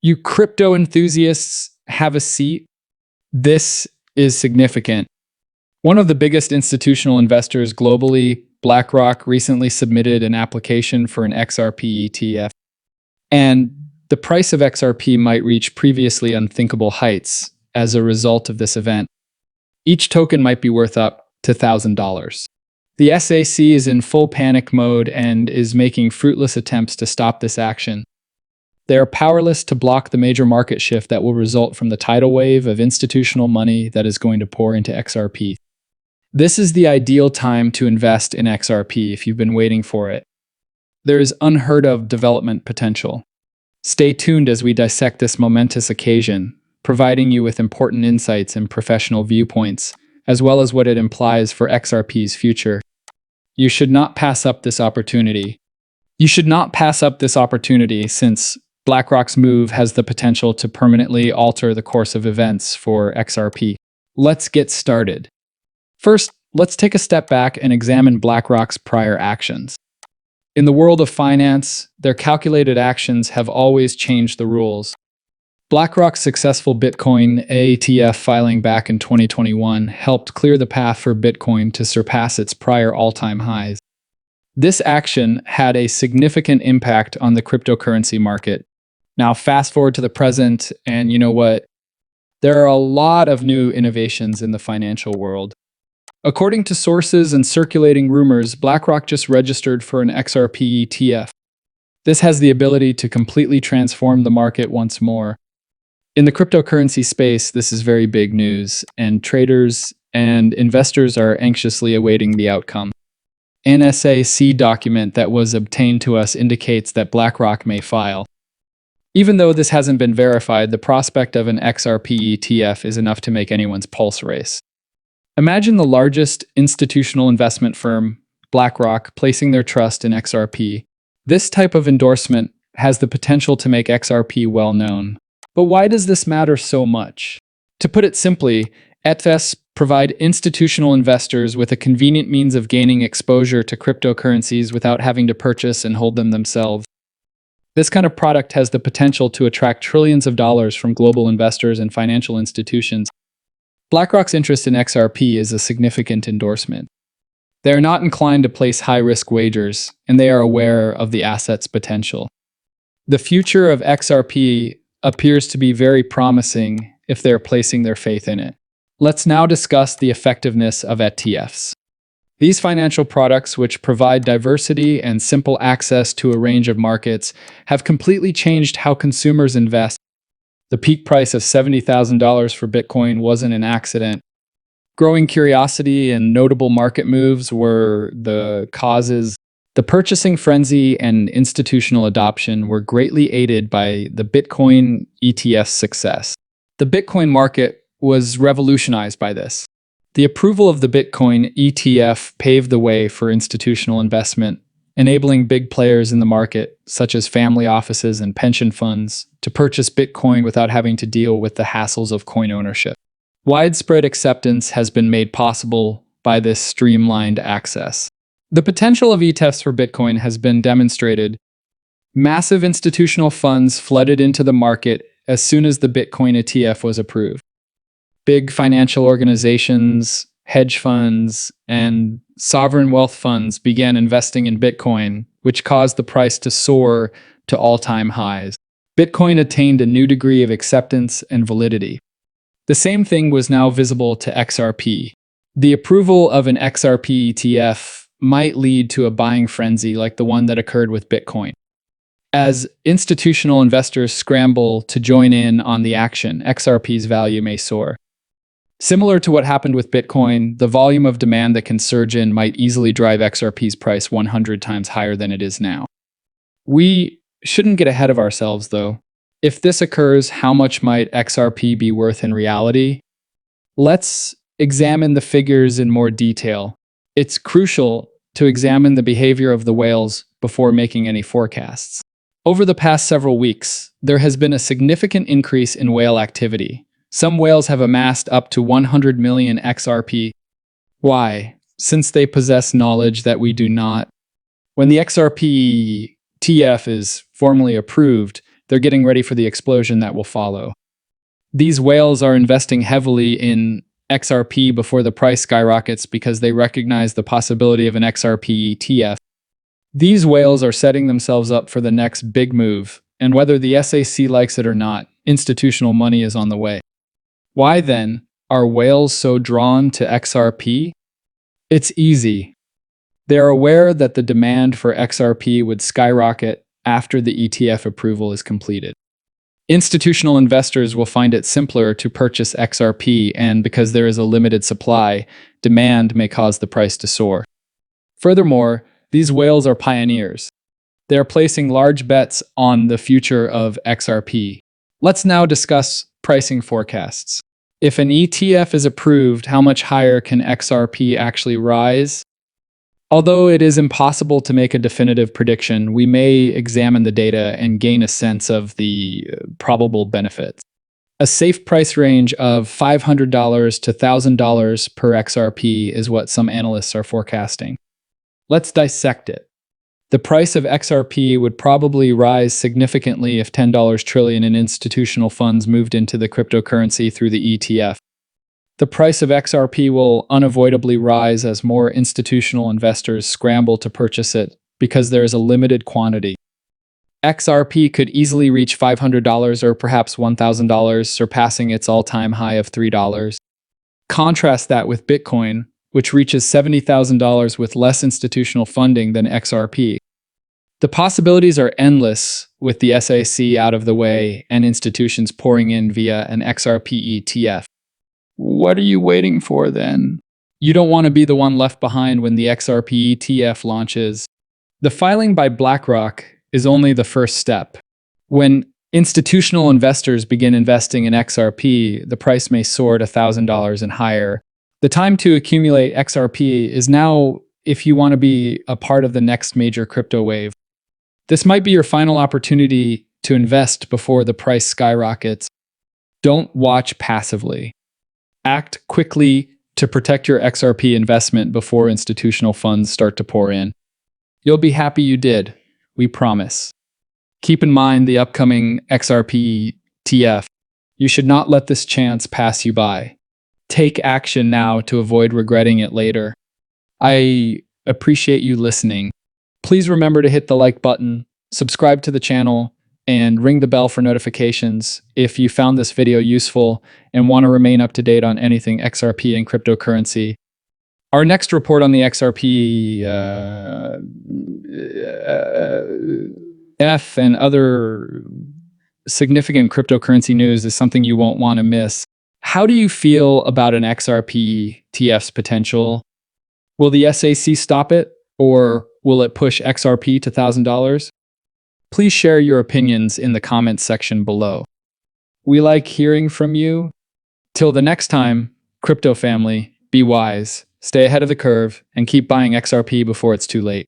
You crypto enthusiasts have a seat. This is significant. One of the biggest institutional investors globally, BlackRock, recently submitted an application for an XRP ETF. And the price of XRP might reach previously unthinkable heights as a result of this event. Each token might be worth up to $1,000. The SEC is in full panic mode and is making fruitless attempts to stop this action. They are powerless to block the major market shift that will result from the tidal wave of institutional money that is going to pour into XRP. This is the ideal time to invest in XRP if you've been waiting for it. There is unheard of development potential. Stay tuned as we dissect this momentous occasion, providing you with important insights and professional viewpoints, as well as what it implies for XRP's future. You should not pass up this opportunity. Since BlackRock's move has the potential to permanently alter the course of events for XRP. Let's get started. First, let's take a step back and examine BlackRock's prior actions. In the world of finance, their calculated actions have always changed the rules. BlackRock's successful Bitcoin ETF filing back in 2021 helped clear the path for Bitcoin to surpass its prior all-time highs. This action had a significant impact on the cryptocurrency market. Now, fast forward to the present, and you know what? There are a lot of new innovations in the financial world. According to sources and circulating rumors, BlackRock just registered for an XRP ETF. This has the ability to completely transform the market once more. In the cryptocurrency space, this is very big news, and traders and investors are anxiously awaiting the outcome. An SEC document that was obtained to us indicates that BlackRock may file. Even though this hasn't been verified, the prospect of an XRP ETF is enough to make anyone's pulse race. Imagine the largest institutional investment firm, BlackRock, placing their trust in XRP. This type of endorsement has the potential to make XRP well known. But why does this matter so much? To put it simply, ETFs provide institutional investors with a convenient means of gaining exposure to cryptocurrencies without having to purchase and hold them themselves. This kind of product has the potential to attract trillions of dollars from global investors and financial institutions. BlackRock's interest in XRP is a significant endorsement. They are not inclined to place high-risk wagers, and they are aware of the asset's potential. The future of XRP appears to be very promising if they are placing their faith in it. Let's now discuss the effectiveness of ETFs. These financial products, which provide diversity and simple access to a range of markets, have completely changed how consumers invest. The peak price of $70,000 for Bitcoin wasn't an accident. Growing curiosity and notable market moves were the causes. The purchasing frenzy and institutional adoption were greatly aided by the Bitcoin ETF's success. The Bitcoin market was revolutionized by this. The approval of the Bitcoin ETF paved the way for institutional investment, enabling big players in the market, such as family offices and pension funds, to purchase Bitcoin without having to deal with the hassles of coin ownership. Widespread acceptance has been made possible by this streamlined access. The potential of ETFs for Bitcoin has been demonstrated. Massive institutional funds flooded into the market as soon as the Bitcoin ETF was approved. Big financial organizations, hedge funds, and sovereign wealth funds began investing in Bitcoin, which caused the price to soar to all-time highs. Bitcoin attained a new degree of acceptance and validity. The same thing was now visible to XRP. The approval of an XRP ETF might lead to a buying frenzy like the one that occurred with Bitcoin. As institutional investors scramble to join in on the action, XRP's value may soar. Similar to what happened with Bitcoin, the volume of demand that can surge in might easily drive XRP's price 100 times higher than it is now. We shouldn't get ahead of ourselves, though. If this occurs, how much might XRP be worth in reality? Let's examine the figures in more detail. It's crucial to examine the behavior of the whales before making any forecasts. Over the past several weeks, there has been a significant increase in whale activity. Some whales have amassed up to 100 million XRP. Why? Since they possess knowledge that we do not. When the XRP ETF is formally approved, They're getting ready for the explosion that will follow. These whales are investing heavily in XRP before the price skyrockets because they recognize the possibility of an XRP ETF. These whales are setting themselves up for the next big move, and whether the SEC likes it or not, institutional money is on the way. Why then are whales so drawn to XRP? It's easy. They're aware that the demand for XRP would skyrocket after the ETF approval is completed. Institutional investors will find it simpler to purchase XRP, and because there is a limited supply, demand may cause the price to soar. Furthermore, these whales are pioneers. They are placing large bets on the future of XRP. Let's now discuss pricing forecasts. If an ETF is approved, how much higher can XRP actually rise? Although it is impossible to make a definitive prediction, we may examine the data and gain a sense of the probable benefits. A safe price range of $500 to $1,000 per XRP is what some analysts are forecasting. Let's dissect it. The price of XRP would probably rise significantly if $10 trillion in institutional funds moved into the cryptocurrency through the ETF. The price of XRP will unavoidably rise as more institutional investors scramble to purchase it because there is a limited quantity. XRP could easily reach $500 or perhaps $1,000, surpassing its all-time high of $3. Contrast that with Bitcoin, which reaches $70,000 with less institutional funding than XRP. The possibilities are endless with the SEC out of the way and institutions pouring in via an XRP ETF. What are you waiting for then? You don't want to be the one left behind when the XRP ETF launches. The filing by BlackRock is only the first step. When institutional investors begin investing in XRP, the price may soar to $1,000 and higher. The time to accumulate XRP is now if you want to be a part of the next major crypto wave. This might be your final opportunity to invest before the price skyrockets. Don't watch passively. Act quickly to protect your XRP investment before institutional funds start to pour in. You'll be happy you did, we promise. Keep in mind the upcoming XRP ETF. You should not let this chance pass you by. Take action now to avoid regretting it later. I appreciate you listening. Please remember to hit the like button, subscribe to the channel, and ring the bell for notifications if you found this video useful and want to remain up to date on anything XRP and cryptocurrency. Our next report on the XRP F and other significant cryptocurrency news is something you won't want to miss. How do you feel about an XRP ETF's potential? Will the SEC stop it, or will it push XRP to $1,000? Please share your opinions in the comments section below. We like hearing from you. Till the next time, crypto family, be wise, stay ahead of the curve, and keep buying XRP before it's too late.